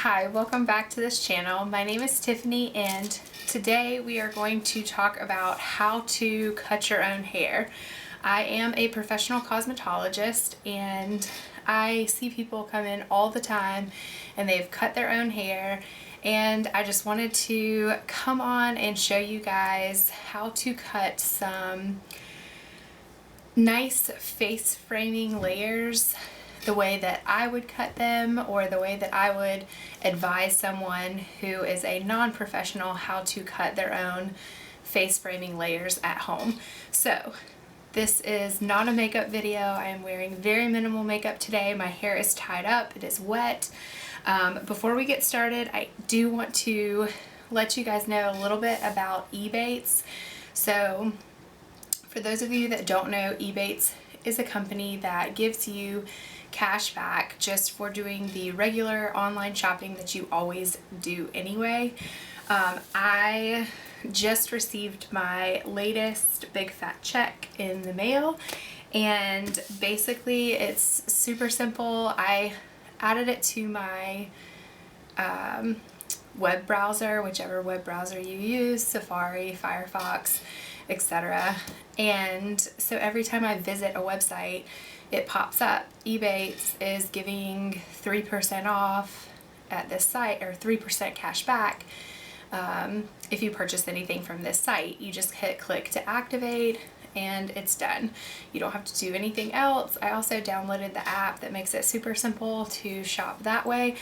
Hi, welcome back to this channel. My name is Tiffany and today we are going to talk about how to cut your own hair. I am a professional cosmetologist and I see people come in all the time and they've cut their own hair, and I just wanted to come on and show you guys how to cut some nice face framing layers the way that I would cut them, or the way that I would advise someone who is a non-professional how to cut their own face framing layers at home. So this is not a makeup video. I am wearing very minimal makeup today. My hair is tied up, it is wet. Before we get started, I do want to let you guys know a little bit about Ebates. So for those of you that don't know, Ebates is a company that gives you cash back just for doing the regular online shopping that you always do anyway. I just received my latest big fat check in the mail, and basically it's super simple. I added it to my web browser, whichever web browser you use, Safari, Firefox, etc. And so every time I visit a website, it pops up. Ebates is giving 3% off at this site, or 3% cash back if you purchase anything from this site. You just hit click to activate and it's done. You don't have to do anything else. I also downloaded the app that makes it super simple to shop that way.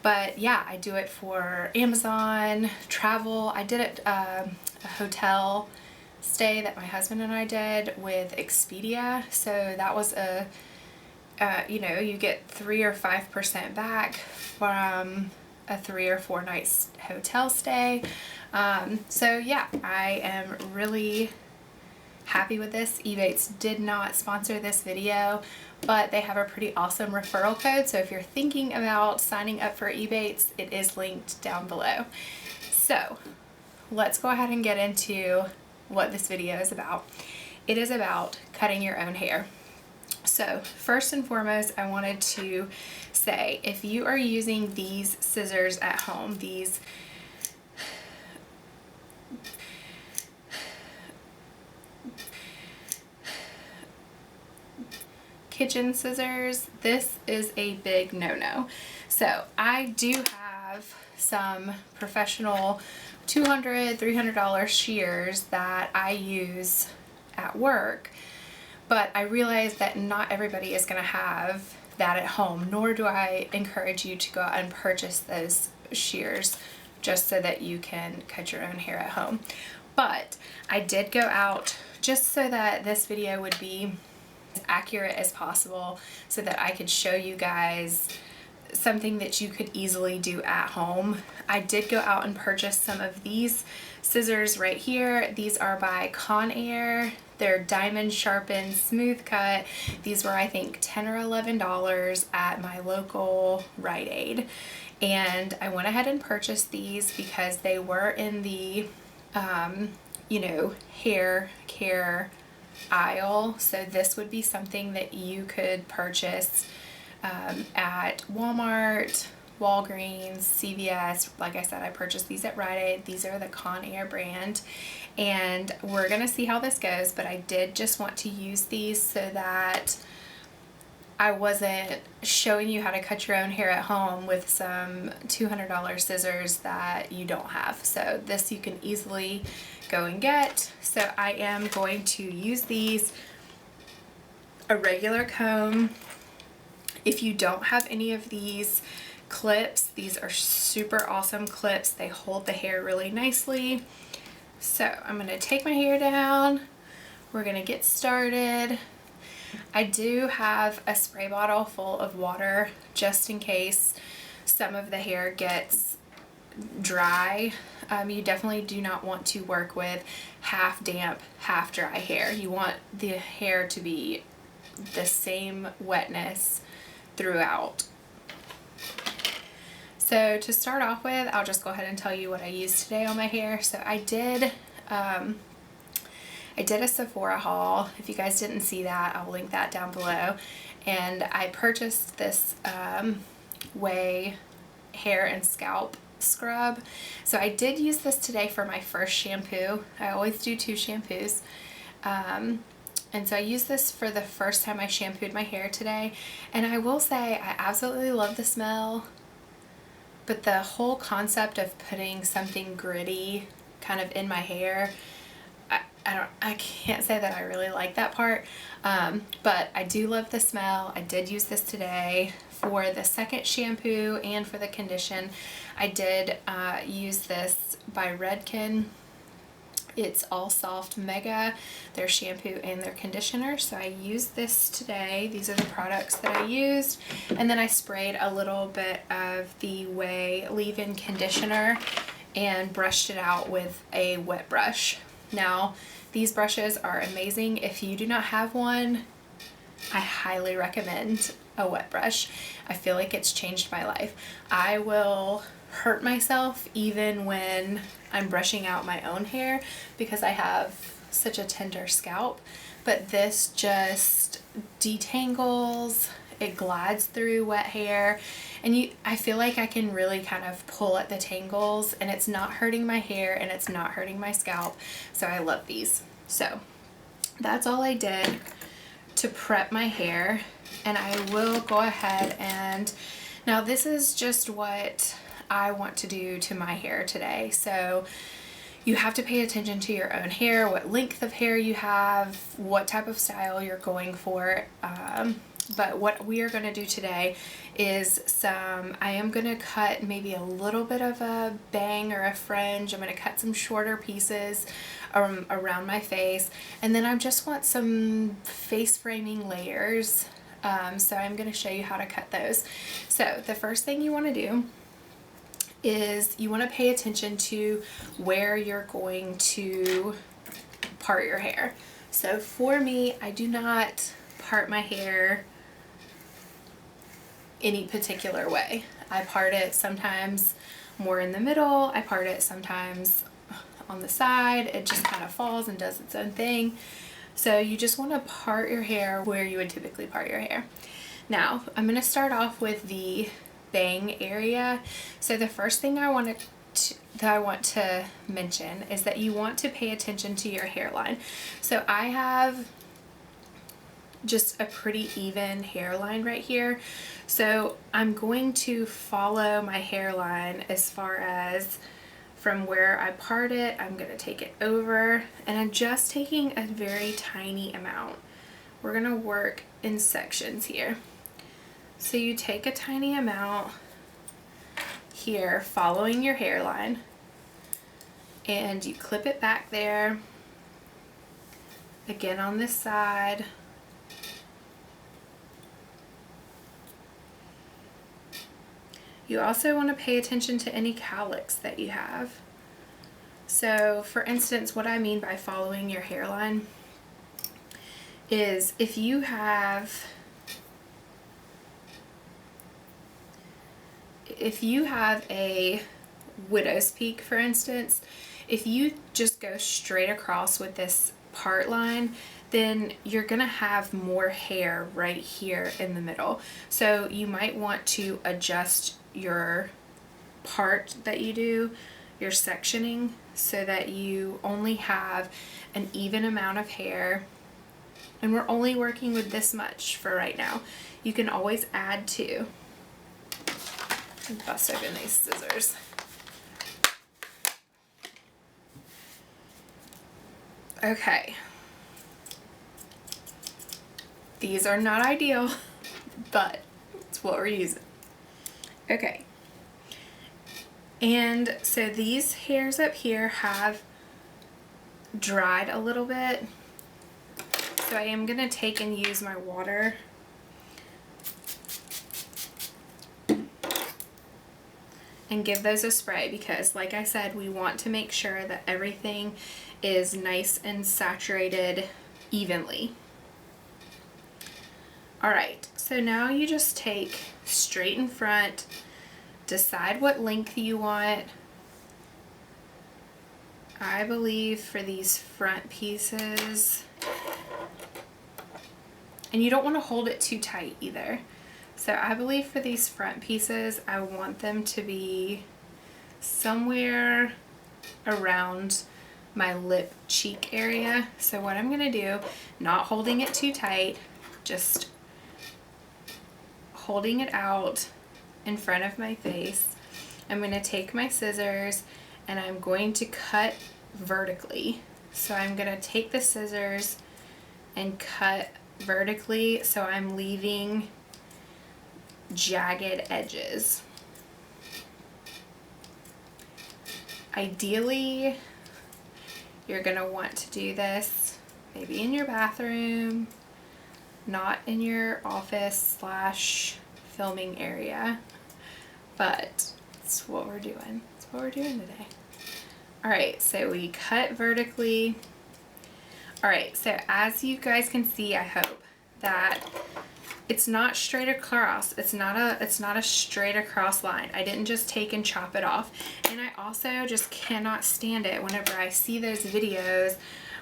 But yeah, I do it for Amazon, travel. I did it a hotel stay that my husband and I did with Expedia, so that was a you know, you get 3 or 5% back from a 3 or 4 night hotel stay. So yeah, I am really happy with this. Ebates did not sponsor this video, but they have a pretty awesome referral code, so if you're thinking about signing up for Ebates, it is linked down below. So let's go ahead and get into what this video is about. It is about cutting your own hair. So first and foremost, I wanted to say, if you are using these scissors at home, these kitchen scissors, this is a big no-no. So I do have some professional $200, $300 shears that I use at work, but I realize that not everybody is going to have that at home, nor do I encourage you to go out and purchase those shears just so that you can cut your own hair at home. But I did go out just so that this video would be as accurate as possible, so that I could show you guys something that you could easily do at home. I did go out and purchase some of these scissors right here. These are by Conair. They're diamond sharpened smooth cut. These were, I think, $10 or $11 at my local Rite Aid, and I went ahead and purchased these because they were in the you know, hair care aisle. So this would be something that you could purchase at Walmart, Walgreens, CVS. Like I said, I purchased these at Rite Aid. These are the Conair brand, and we're gonna see how this goes, but I did just want to use these so that I wasn't showing you how to cut your own hair at home with some $200 scissors that you don't have. So this you can easily go and get. So I am going to use these, a regular comb. If you don't have any of these clips, these are super awesome clips. They hold the hair really nicely. So I'm going to take my hair down. We're going to get started. I do have a spray bottle full of water just in case some of the hair gets dry. You definitely do not want to work with half damp, half dry hair. You want the hair to be the same wetness throughout. So to start off with, I'll just go ahead and tell you what I used today on my hair. So I did a Sephora haul. If you guys didn't see that, I'll link that down below. And I purchased this Way hair and scalp scrub. So I did use this today for my first shampoo. I always do 2 shampoos. And so I used this for the first time I shampooed my hair today. And I will say I absolutely love the smell. But the whole concept of putting something gritty kind of in my hair, I can't say that I really like that part, but I do love the smell. I did use this today for the second shampoo and for the condition. I did use this by RAKUTEN. It's All Soft Mega, their shampoo and their conditioner. So I used this today. These are the products that I used. And then I sprayed a little bit of the Way leave-in conditioner and brushed it out with a wet brush. Now, these brushes are amazing. If you do not have one, I highly recommend a wet brush. I feel like it's changed my life. I will hurt myself even when I'm brushing out my own hair because I have such a tender scalp, but this just detangles, it glides through wet hair, and I feel like I can really kind of pull at the tangles, and it's not hurting my hair and it's not hurting my scalp. So I love these. So that's all I did to prep my hair, and I will go ahead and now this is just what I want to do to my hair today. So you have to pay attention to your own hair, what length of hair you have, what type of style you're going for. But what we are going to do today is I am going to cut maybe a little bit of a bang or a fringe. I'm going to cut some shorter pieces around my face. And then I just want some face framing layers. So I'm going to show you how to cut those. So the first thing you want to do is you want to pay attention to where you're going to part your hair. So for me, I do not part my hair any particular way. I part it sometimes more in the middle, I part it sometimes on the side, it just kind of falls and does its own thing. So you just want to part your hair where you would typically part your hair. Now, I'm going to start off with the bang area. So the first thing I want to mention is that you want to pay attention to your hairline. So I have just a pretty even hairline right here. So I'm going to follow my hairline as far as from where I part it. I'm going to take it over, and I'm just taking a very tiny amount. We're going to work in sections here. So you take a tiny amount here following your hairline, and you clip it back there. Again on this side. You also want to pay attention to any cowlicks that you have. So for instance, what I mean by following your hairline is if you have a widow's peak, for instance, if you just go straight across with this part line, then you're gonna have more hair right here in the middle. So you might want to adjust your part that you do, your sectioning, so that you only have an even amount of hair. And we're only working with this much for right now. You can always add to. Bust open these scissors. Okay. These are not ideal, but it's what we're using. Okay. And so these hairs up here have dried a little bit. So I am going to take and use my water and give those a spray, because like I said, we want to make sure that everything is nice and saturated evenly. Alright, so now you just take straight in front, decide what length you want. I believe for these front pieces, and you don't want to hold it too tight either. So I believe for these front pieces, I want them to be somewhere around my lip cheek area. So what I'm gonna do, not holding it too tight, just holding it out in front of my face, I'm gonna take my scissors and I'm going to cut vertically. So I'm gonna take the scissors and cut vertically, so I'm leaving jagged edges. Ideally, you're gonna want to do this maybe in your bathroom, not in your office / filming area, but it's what we're doing. It's what we're doing today. All right, so we cut vertically. All right, so as you guys can see, I hope that it's not straight across. It's not a straight across line. I didn't just take and chop it off. And I also just cannot stand it whenever I see those videos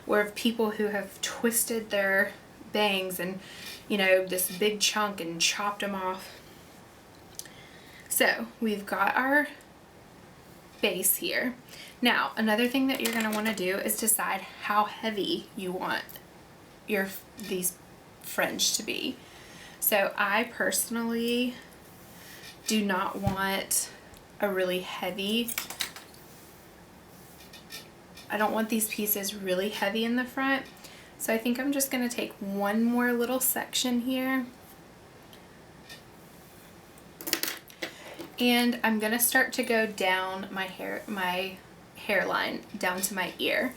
where people who have twisted their bangs and, you know, this big chunk and chopped them off. So we've got our base here. Now, another thing that you're going to want to do is decide how heavy you want these fringe to be. So I personally do not want a really heavy, I don't want these pieces really heavy in the front. So I think I'm just going to take one more little section here. And I'm going to start to go down my hairline down to my ear.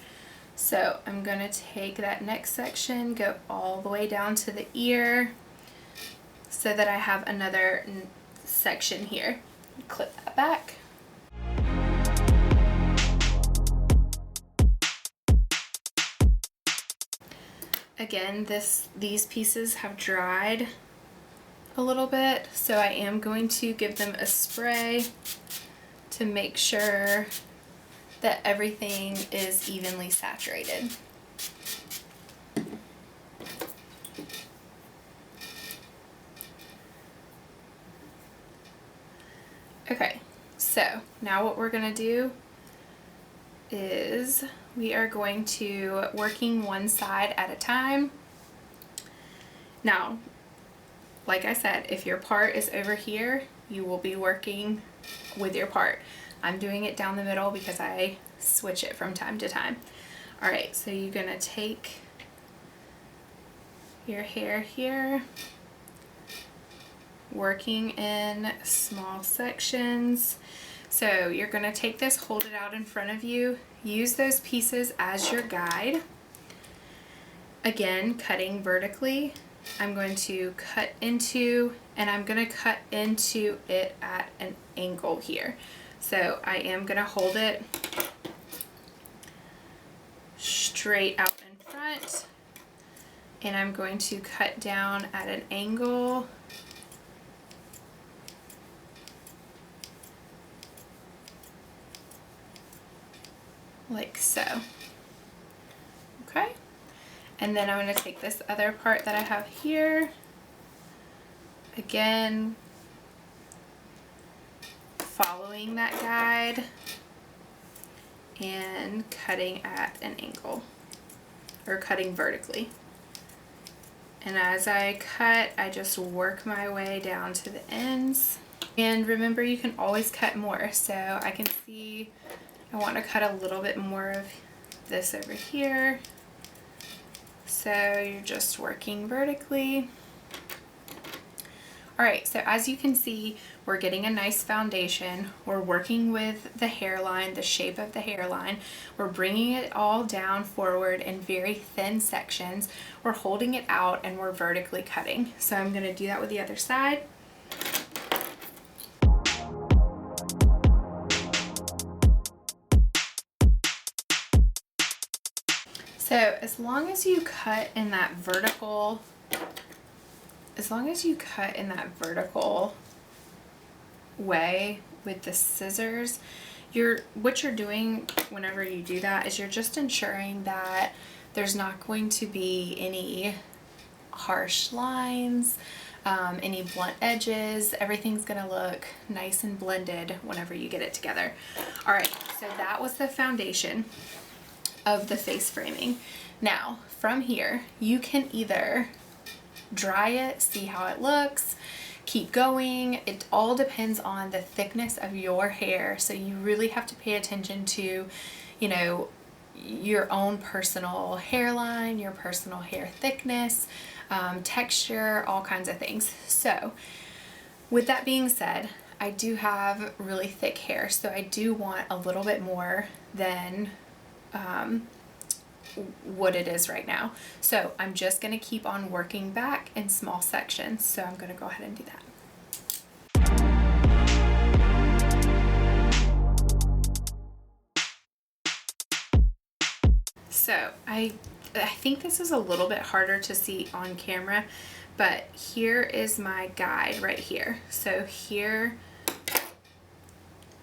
So I'm going to take that next section, go all the way down to the ear so that I have another section here. Clip that back. Again, these pieces have dried a little bit, so I am going to give them a spray to make sure that everything is evenly saturated. Okay, so now what we're gonna do is we are going to working one side at a time. Now, like I said, if your part is over here, you will be working with your part. I'm doing it down the middle because I switch it from time to time. All right, so you're gonna take your hair here, working in small sections. So you're gonna take this, hold it out in front of you, use those pieces as your guide. Again, cutting vertically. I'm going to cut into, and I'm going to cut into it at an angle here. So I am going to hold it straight out in front, and I'm going to cut down at an angle like so. Okay. And then I'm going to take this other part that I have here, again, following that guide and cutting at an angle, or cutting vertically. And as I cut, I just work my way down to the ends. And remember, you can always cut more. So I can see I want to cut a little bit more of this over here. So you're just working vertically. All right, so as you can see, we're getting a nice foundation. We're working with the hairline, the shape of the hairline. We're bringing it all down forward in very thin sections. We're holding it out and we're vertically cutting. So I'm going to do that with the other side. So as long as you cut in that vertical, way with the scissors, what you're doing whenever you do that is you're just ensuring that there's not going to be any harsh lines any blunt edges. Everything's gonna look nice and blended whenever you get it together. All right, so that was the foundation of the face framing. Now, from here, you can either dry it, see how it looks, keep going. It all depends on the thickness of your hair. So you really have to pay attention to, you know, your own personal hairline, your personal hair thickness, texture, all kinds of things. So with that being said, I do have really thick hair, so I do want a little bit more than what it is right now. So I'm just going to keep on working back in small sections. So I'm going to go ahead and do that. So I think this is a little bit harder to see on camera, but here is my guide right here. So here,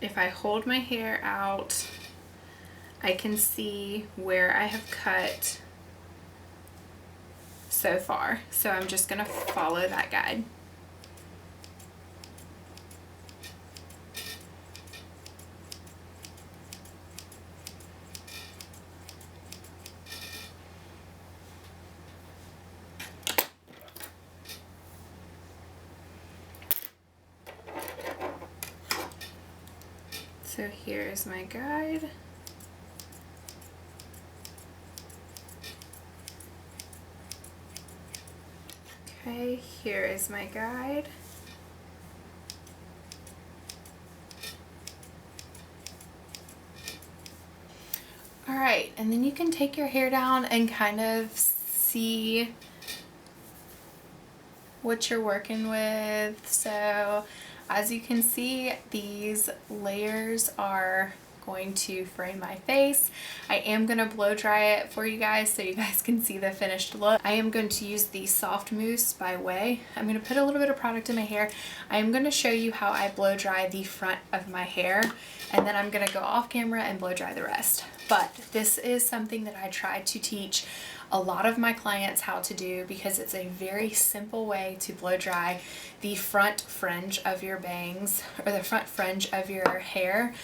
if I hold my hair out, I can see where I have cut so far. So I'm just going to follow that guide. So here is my guide. Okay, here is my guide. All right, and then you can take your hair down and kind of see what you're working with. So as you can see, these layers are going to frame my face. I am going to blow dry it for you guys so you guys can see the finished look. I am going to use the Soft Mousse by Way. I'm going to put a little bit of product in my hair. I am going to show you how I blow dry the front of my hair, and then I'm going to go off camera and blow dry the rest. But this is something that I try to teach a lot of my clients how to do, because it's a very simple way to blow dry the front fringe of your bangs, or the front fringe of your hair.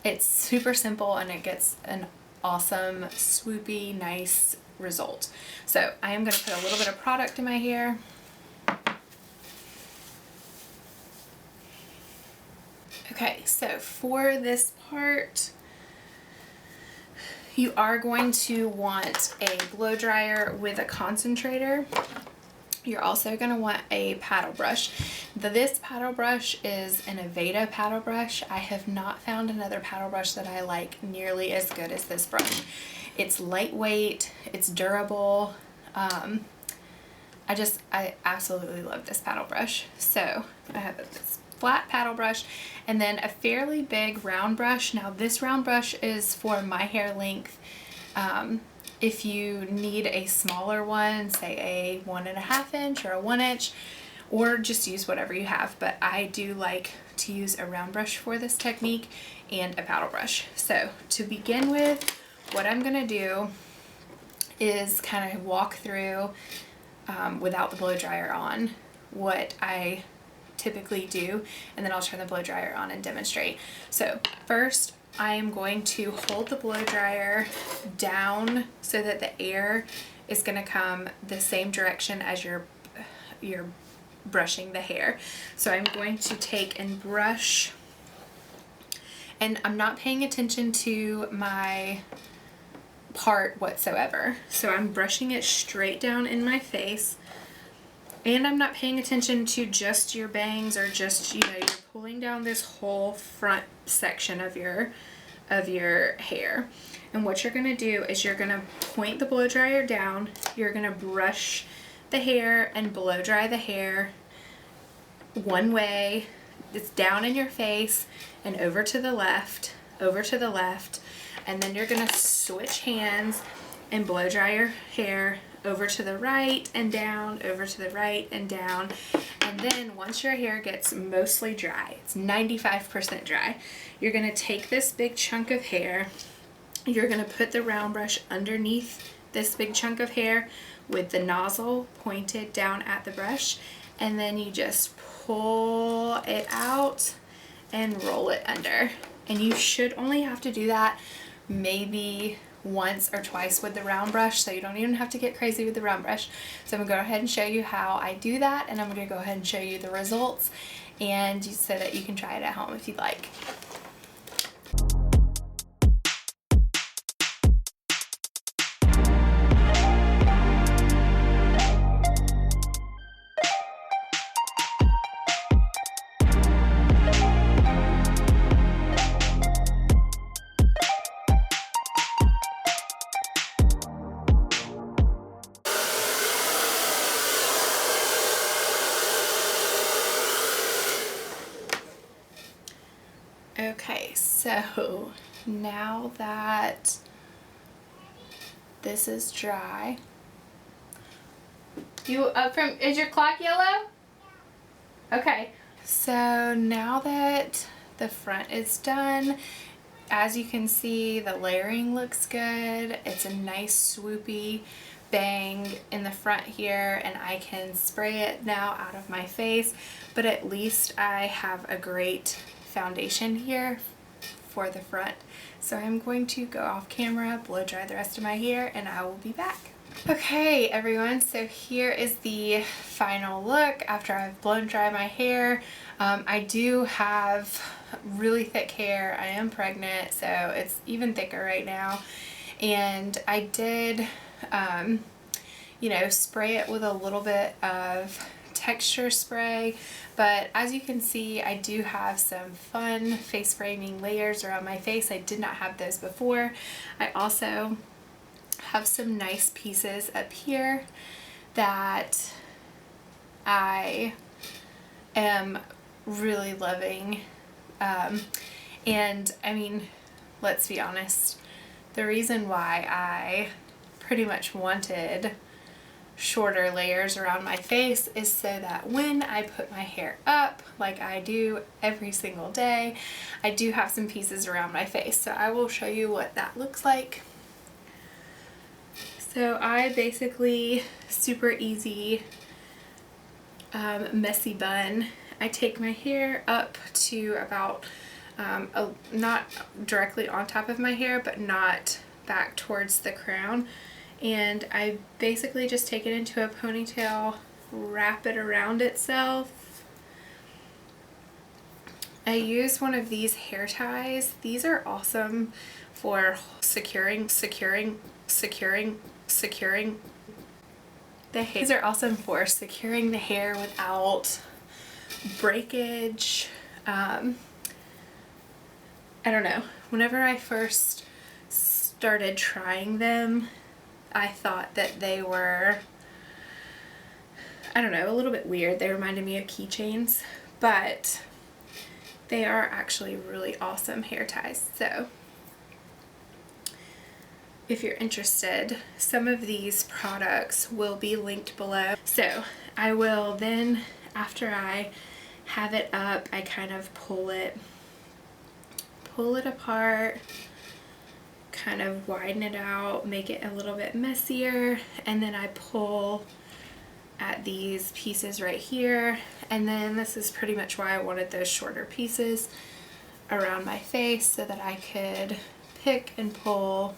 It's super simple and it gets an awesome, swoopy, nice result. So I am going to put a little bit of product in my hair. Okay, so for this part, you are going to want a blow dryer with a concentrator. You're also going to want a paddle brush. This paddle brush is an Aveda paddle brush. I have not found another paddle brush that I like nearly as good as this brush. It's lightweight, it's durable. I absolutely love this paddle brush. So I have this flat paddle brush and then a fairly big round brush. Now this round brush is for my hair length. If you need a smaller one, say a 1.5 inch or a 1 inch, or just use whatever you have, but I do like to use a round brush for this technique and a paddle brush. So to begin with, what I'm gonna do is kind of walk through without the blow dryer on what I typically do, and then I'll turn the blow dryer on and demonstrate. So first, I am going to hold the blow dryer down so that the air is going to come the same direction as you're brushing the hair. So I'm going to take and brush, and I'm not paying attention to my part whatsoever. So I'm brushing it straight down in my face, and I'm not paying attention to just your bangs or just, you know, you're pulling down this whole front section of your hair. And what you're going to do is you're going to point the blow dryer down, you're going to brush the hair and blow dry the hair one way. It's down in your face and over to the left, and then you're going to switch hands and blow dry your hair over to the right and down, over to the right and down. And then once your hair gets mostly dry, it's 95% dry, you're going to take this big chunk of hair, you're going to put the round brush underneath this big chunk of hair, with the nozzle pointed down at the brush, and then you just pull it out and roll it under. And you should only have to do that maybe once or twice with the round brush, so you don't even have to get crazy with the round brush. So I'm gonna go ahead and show you how I do that, and I'm gonna go ahead and show you the results, and so that you can try it at home if you'd like. Okay, so now that this is dry, is your clock yellow? Okay, so now that the front is done, as you can see, the layering looks good. It's a nice swoopy bang in the front here, and I can spray it now out of my face, but at least I have a great foundation here for the front. So I'm going to go off camera, blow dry the rest of my hair, and I will be back. Okay everyone, so here is the final look after I've blown dry my hair. I do have really thick hair. I am pregnant, so it's even thicker right now. And I did, you know, spray it with a little bit of texture spray, but as you can see, I do have some fun face framing layers around my face. I did not have those before. I also have some nice pieces up here that I am really loving, and I mean, let's be honest, the reason why I pretty much wanted shorter layers around my face is so that when I put my hair up, like I do every single day, I do have some pieces around my face. So I will show you what that looks like. So I basically, super easy, messy bun. I take my hair up to about, not directly on top of my hair, but not back towards the crown. And I basically just take it into a ponytail, wrap it around itself. I use one of these hair ties. These are awesome for securing the hair. These are awesome for securing the hair without breakage. I don't know. Whenever I first started trying them, I thought that they were, I don't know, a little bit weird. They reminded me of keychains, but they are actually really awesome hair ties. So if you're interested, some of these products will be linked below. So I will then, after I have it up, I kind of pull it apart, kind of widen it out, make it a little bit messier, and then I pull at these pieces right here. And then this is pretty much why I wanted those shorter pieces around my face, so that I could pick and pull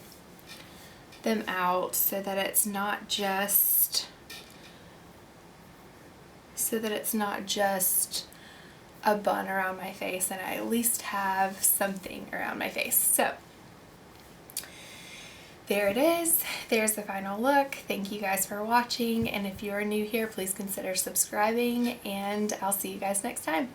them out, so that it's not just a bun around my face, and I at least have something around my face. So there it is. There's the final look. Thank you guys for watching, and if you're new here, please consider subscribing, and I'll see you guys next time.